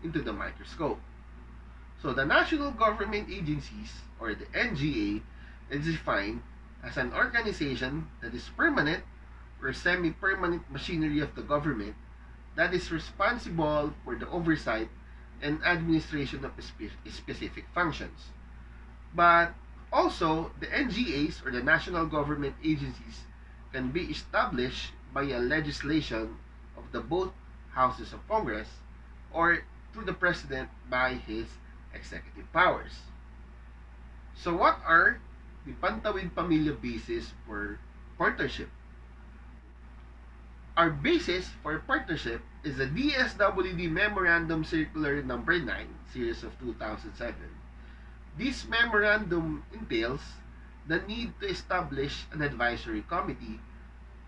into the microscope. So the national government agencies, or the NGA, is defined as an organization that is permanent or semi-permanent machinery of the government that is responsible for the oversight and administration of specific functions. But also, the NGAs, or the national government agencies, can be established by a legislation of the both houses of Congress or through the President by his executive powers. So what are the Pantawid Pamilya basis for partnership? Our basis for partnership is the DSWD Memorandum Circular Number 9, Series of 2007. This memorandum entails the need to establish an advisory committee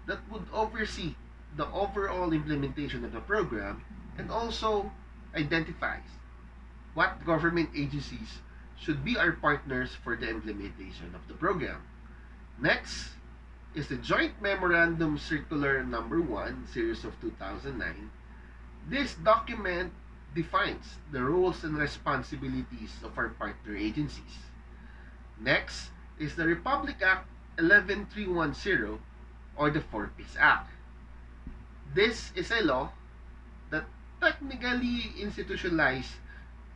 that would oversee the overall implementation of the program and also identifies what government agencies should be our partners for the implementation of the program. Next is the Joint Memorandum Circular Number 1, Series of 2009. This document defines the roles and responsibilities of our partner agencies. Next is the Republic Act 11310, or the 4-Piece Act. This is a law that technically institutionalized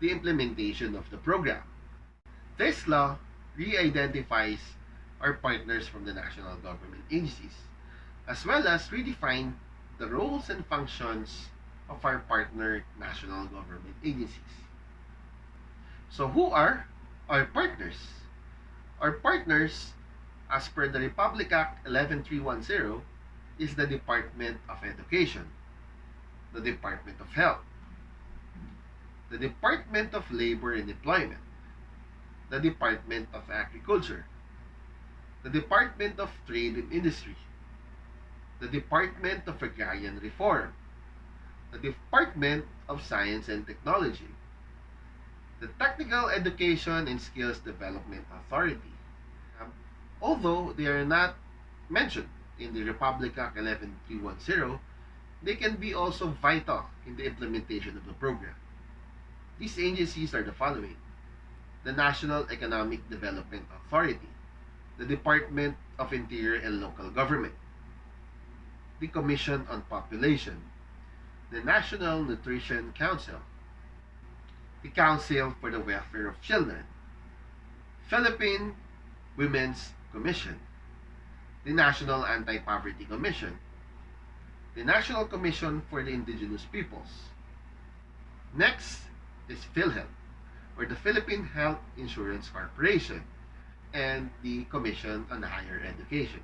the implementation of the program. This law re-identifies our partners from the national government agencies, as well as redefine the roles and functions of our partner national government agencies. So who are our partners? Our partners, as per the Republic Act 11310, is the Department of Education, the Department of Health, the Department of Labor and Employment, the Department of Agriculture, the Department of Trade and Industry, the Department of Agrarian Reform, the Department of Science and Technology, the Technical Education and Skills Development Authority. Although they are not mentioned in the Republic Act 11310, they can be also vital in the implementation of the program. These agencies are the following: the National Economic Development Authority, the Department of Interior and Local Government, the Commission on Population, the National Nutrition Council, the Council for the Welfare of Children, Philippine Women's Commission, the National Anti-Poverty Commission, the National Commission for the Indigenous Peoples. Next is PhilHealth, or the Philippine Health Insurance Corporation, and the Commission on Higher Education.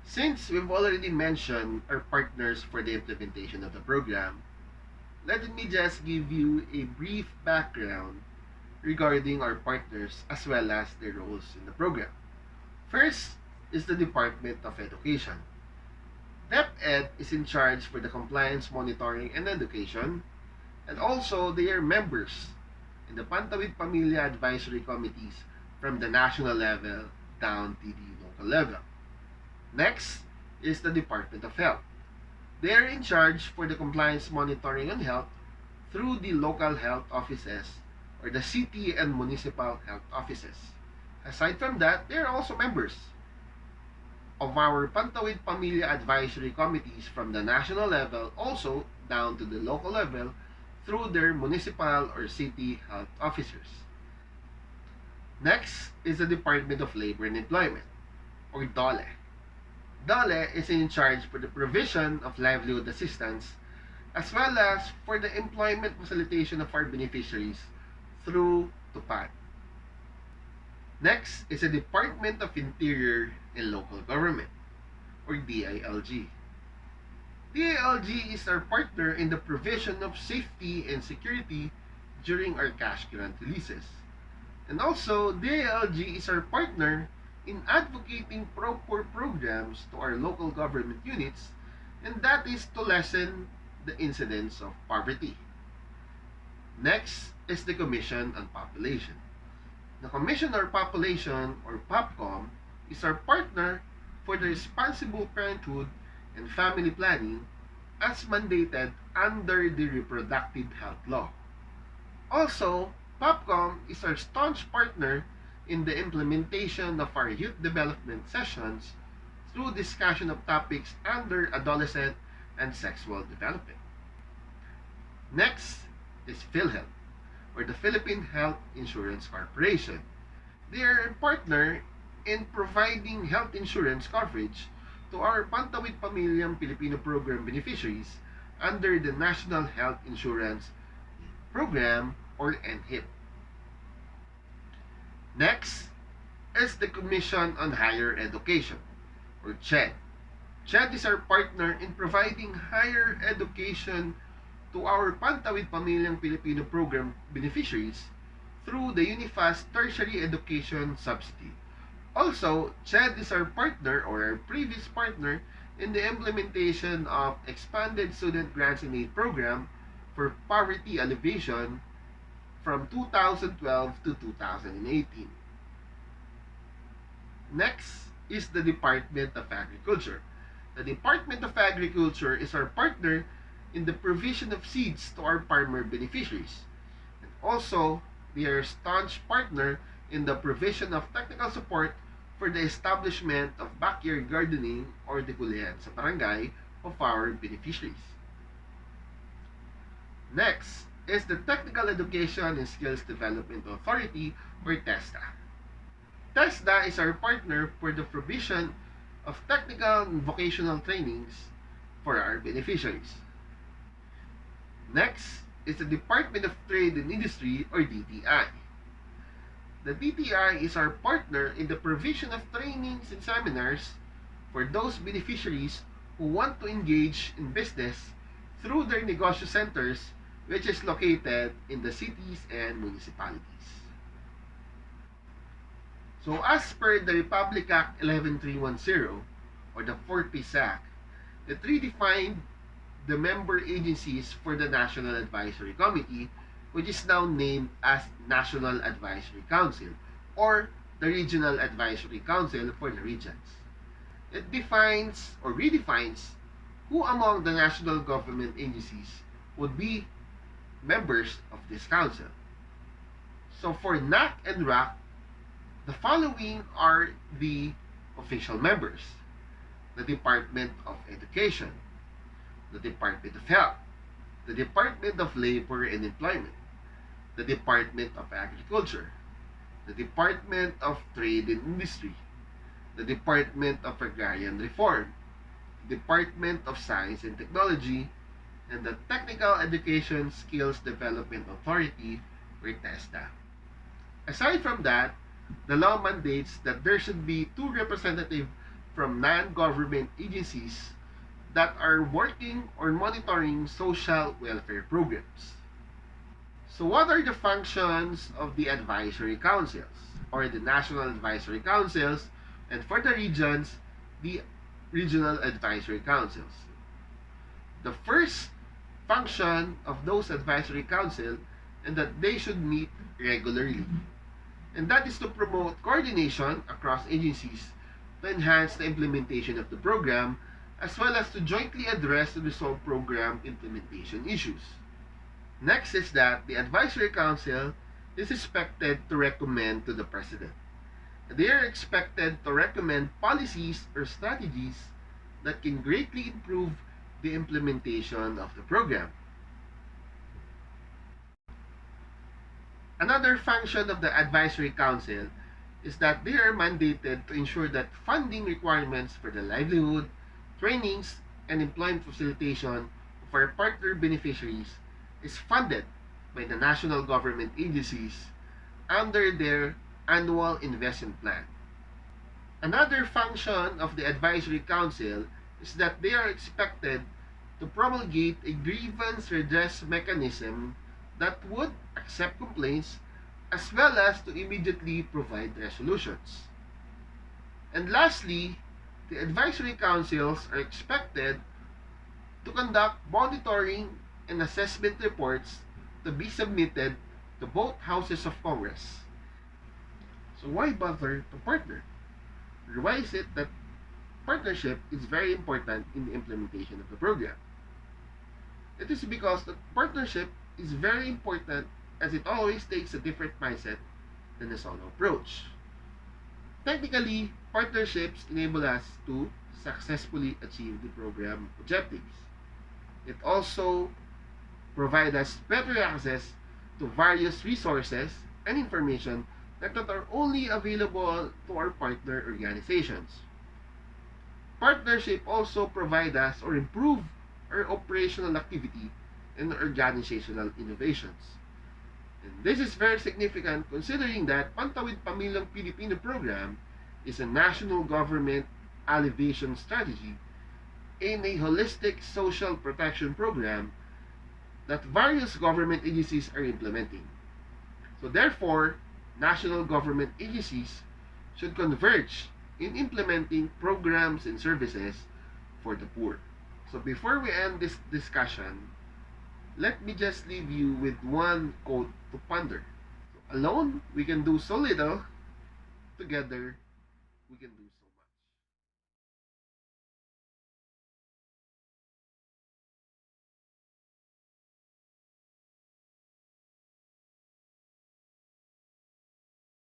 Since we've already mentioned our partners for the implementation of the program, let me just give you a brief background regarding our partners as well as their roles in the program. First is the Department of Education. DepEd is in charge for the compliance monitoring and education, and also they are members in the Pantawid Pamilya Advisory Committees from the national level down to the local level. Next is the Department of Health. They are in charge for the compliance monitoring on health through the local health offices or the city and municipal health offices. Aside from that, they are also members of our Pantawid Pamilya Advisory Committees from the national level also down to the local level through their municipal or city health officers. Next is the Department of Labor and Employment, or DOLE. DOLE is in charge for the provision of livelihood assistance as well as for the employment facilitation of our beneficiaries through TUPAD. Next is the Department of Interior and Local Government, or DILG. DILG is our partner in the provision of safety and security during our cash grant releases. And also, DILG is our partner in advocating proper programs to our local government units, and that is to lessen the incidence of poverty. Next is the Commission on Population. The Commission on Population, or POPCOM, is our partner for the responsible parenthood and family planning as mandated under the Reproductive Health Law. Also, POPCOM is our staunch partner in the implementation of our youth development sessions through discussion of topics under adolescent and sexual development. Next is PhilHealth, or the Philippine Health Insurance Corporation. They are a partner in providing health insurance coverage to our Pantawid Pamilyang Filipino program beneficiaries under the National Health Insurance Program, or NHIP. Next is the Commission on Higher Education, or CHED. CHED is our partner in providing higher education to our Pantawid Pamilyang Filipino program beneficiaries through the Unifast Tertiary Education Subsidy. Also, CHED is our partner, or our previous partner, in the implementation of Expanded Student Grants and Aid Program for Poverty Alleviation from 2012 to 2018. Next is the Department of Agriculture. The Department of Agriculture is our partner in the provision of seeds to our farmer beneficiaries. And also, they are a staunch partner in the provision of technical support for the establishment of backyard gardening or dekulian sa barangay of our beneficiaries. Next is the Technical Education and Skills Development Authority, or TESDA. TESDA is our partner for the provision of technical and vocational trainings for our beneficiaries. Next is the Department of Trade and Industry, or DTI. The DTI is our partner in the provision of trainings and seminars for those beneficiaries who want to engage in business through their negosyo centers, which is located in the cities and municipalities. So as per the Republic Act 11310, or the 4th Peace Act, it redefined the member agencies for the National Advisory Committee, which is now named as National Advisory Council, or the Regional Advisory Council for the regions. It defines or redefines who among the national government agencies would be members of this council. So for NAC and RAC, the following are the official members: the Department of Education, the Department of Health, the Department of Labor and Employment, the Department of Agriculture, the Department of Trade and Industry, the Department of Agrarian Reform, the Department of Science and Technology, and the Technical Education Skills Development Authority, or TESDA. Aside from that, the law mandates that there should be 2 representatives from non-government agencies that are working or monitoring social welfare programs. So what are the functions of the advisory councils, or the national advisory councils, and for the regions, the regional advisory councils? The first function of those advisory council is that they should meet regularly. And that is to promote coordination across agencies to enhance the implementation of the program, as well as to jointly address and resolve program implementation issues. Next is that the Advisory Council is expected to recommend to the President. They are expected to recommend policies or strategies that can greatly improve the implementation of the program. Another function of the Advisory Council is that they are mandated to ensure that funding requirements for the livelihood, trainings, and employment facilitation of our partner beneficiaries is funded by the national government agencies under their annual investment plan. Another function of the Advisory Council is that they are expected to promulgate a grievance redress mechanism that would accept complaints as well as to immediately provide resolutions. And lastly, the advisory councils are expected to conduct monitoring and assessment reports to be submitted to both houses of Congress. So why bother to partner? Or why is it that partnership is very important in the implementation of the program? It is because that partnership is very important, as it always takes a different mindset than a solo approach. Technically, partnerships enable us to successfully achieve the program objectives. It also provides us better access to various resources and information that are only available to our partner organizations. Partnership also provide us or improve our operational activity and organizational innovations. And this is very significant considering that Pantawid Pamilyang Pilipino program is a national government alleviation strategy and a holistic social protection program that various government agencies are implementing. So therefore, national government agencies should converge in implementing programs and services for the poor. So before we end this discussion, let me just leave you with one quote to ponder. So, alone, we can do so little. Together, we can do so